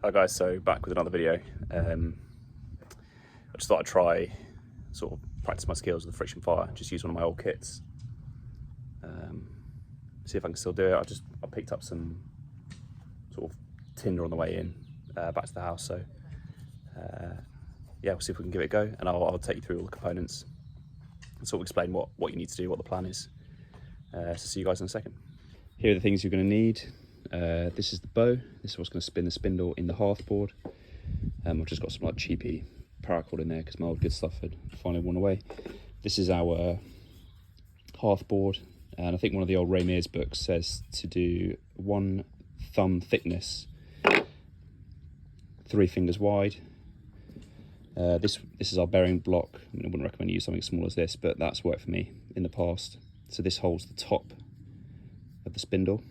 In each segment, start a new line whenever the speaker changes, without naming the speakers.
Hi guys, so back with another video. I just thought I'd try sort of practice my skills with the friction fire, just use one of my old kits. See if I can still do it. I picked up some sort of tinder on the way in back to the house, so yeah, we'll see if we can give it a go, and I'll take you through all the components and sort of explain what you need to do, what the plan is. So see you guys in a second. Here are the things you're going to need. This is the bow. This is what's going to spin the spindle in the hearth board. I've just got some like cheapy paracord in there because my old good stuff had finally worn away. This is our hearth board, and I think one of the old Ray Mears books says to do 1 thumb thickness, 3 fingers wide. This is our bearing block. I wouldn't recommend you use something small as this, but that's worked for me in the past. So this holds the top of the spindle,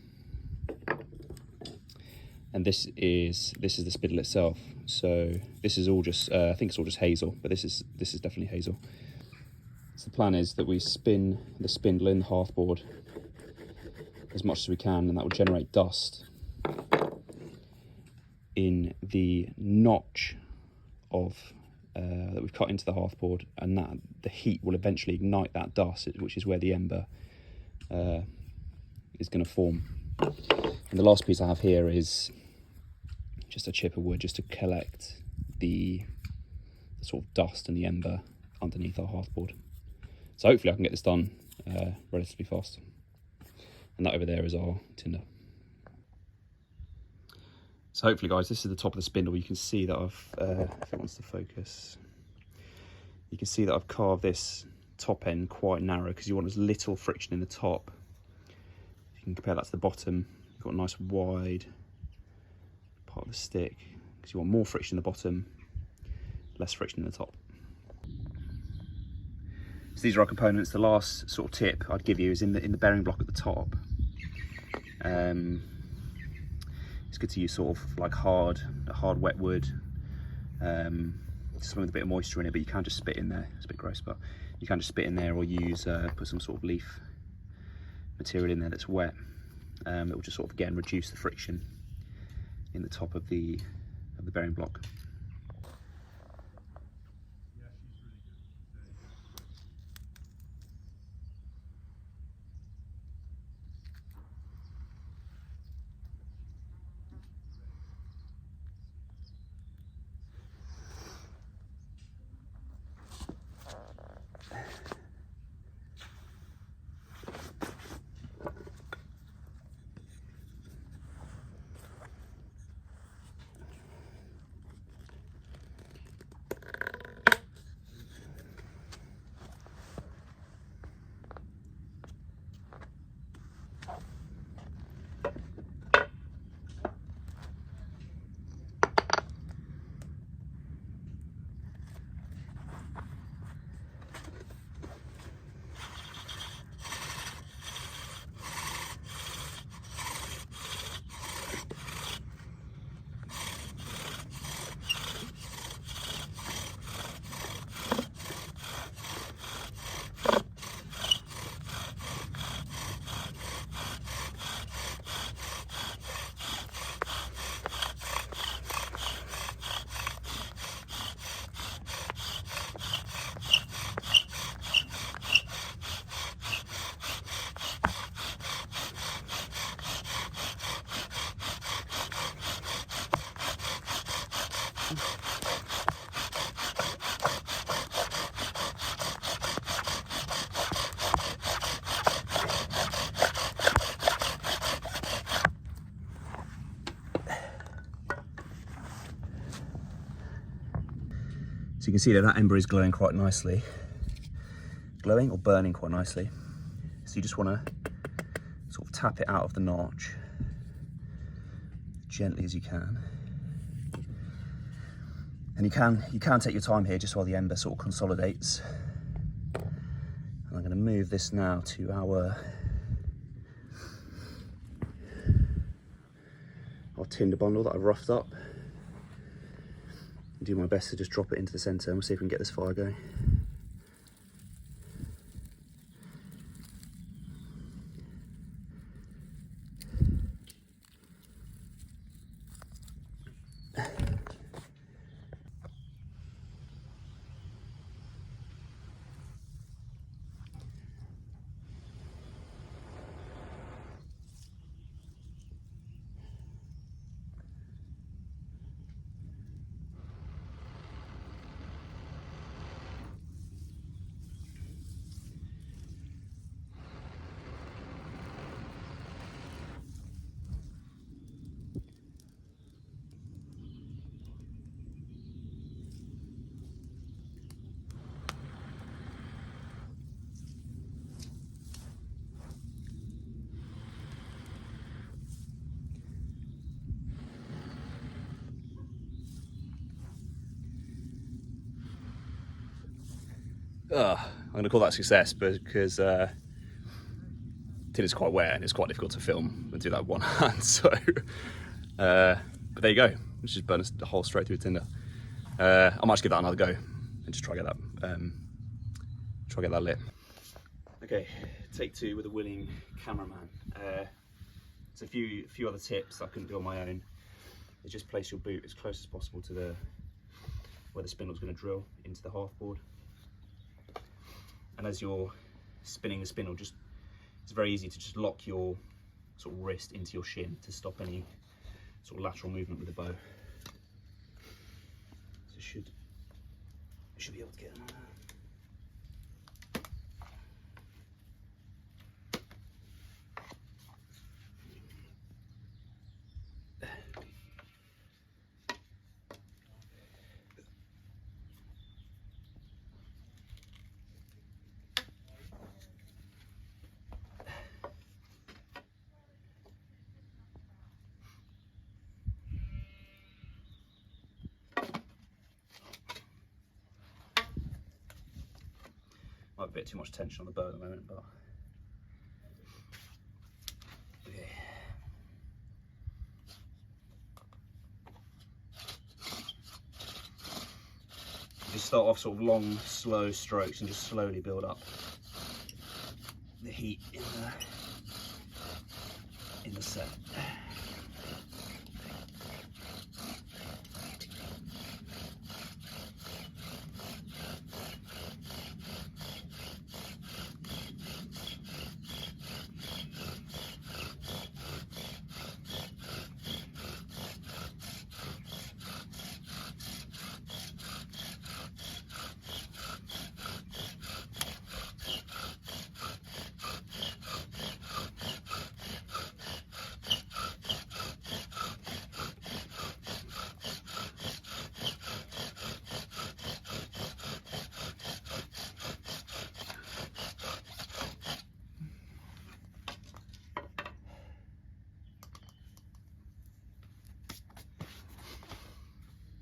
and this is the spindle itself. So this is all just I think it's all just hazel, but this is definitely hazel. So the plan is that we spin the spindle in the hearth board as much as we can, and that will generate dust in the notch of that we've cut into the hearth board, and that the heat will eventually ignite that dust, which is where the ember is going to form. And the last piece I have here is just a chip of wood, just to collect the sort of dust and the ember underneath our hearth board. So hopefully I can get this done relatively fast. And that over there is our tinder. So hopefully, guys, this is the top of the spindle. You can see that I've, if it wants to focus, you can see that I've carved this top end quite narrow because you want as little friction in the top. You can compare that to the bottom. You've got a nice wide part of the stick because you want more friction in the bottom, less friction in the top. So these are our components. The last sort of tip I'd give you is in the bearing block at the top. It's good to use sort of like hard wet wood, something with a bit of moisture in it, but you can't just spit in there. It's a bit gross, but you can just spit in there, or use put some sort of leaf material in there that's wet. It will just sort of again reduce the friction in the top of the bearing block. So you can see that ember is glowing quite nicely. Glowing or burning quite nicely. So you just want to sort of tap it out of the notch gently as you can. And you can take your time here just while the ember sort of consolidates. And I'm going to move this now to our tinder bundle that I've roughed up. Do my best to just drop it into the centre, and we'll see if we can get this fire going. I'm going to call that a success because tin is quite wet and it's quite difficult to film and do that with one hand. So, but there you go. Let's just burn a hole straight through tinder. I might just give that another go and just try get that lit. Okay, take 2 with a willing cameraman. There's a few other tips I couldn't do on my own. Is just place your boot as close as possible to where the spindle's going to drill into the half board. And as you're spinning the spindle, it's very easy to just lock your sort of wrist into your shin to stop any sort of lateral movement with the bow. So should be able to get. Might be a bit too much tension on the bow at the moment, but okay. Just start off sort of long, slow strokes and just slowly build up the heat in the set.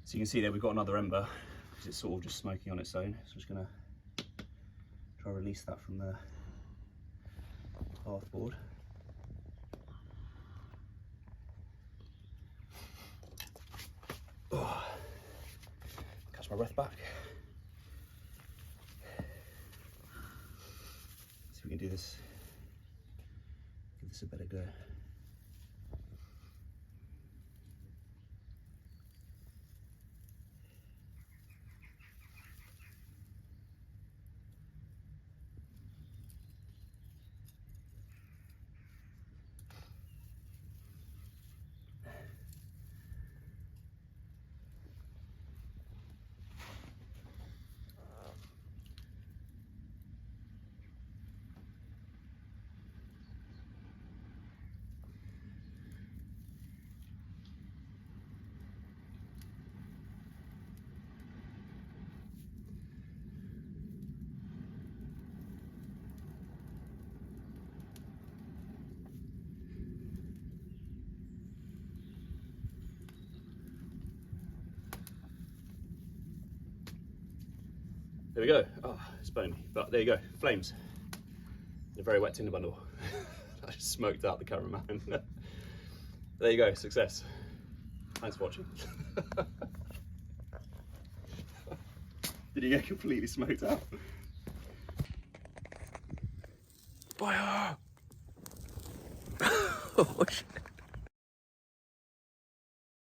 So you can see there we've got another ember because it's sort of just smoking on its own. So I'm just going to try to release that from the hearth board. Oh, catch my breath back. See if we can do this. Give this a better go. There we go. Oh, it's burning me. But there you go. Flames. A very wet tinder bundle. I just smoked out the cameraman. There you go. Success. Thanks for watching. Did you get completely smoked out? Fire! Oh shit.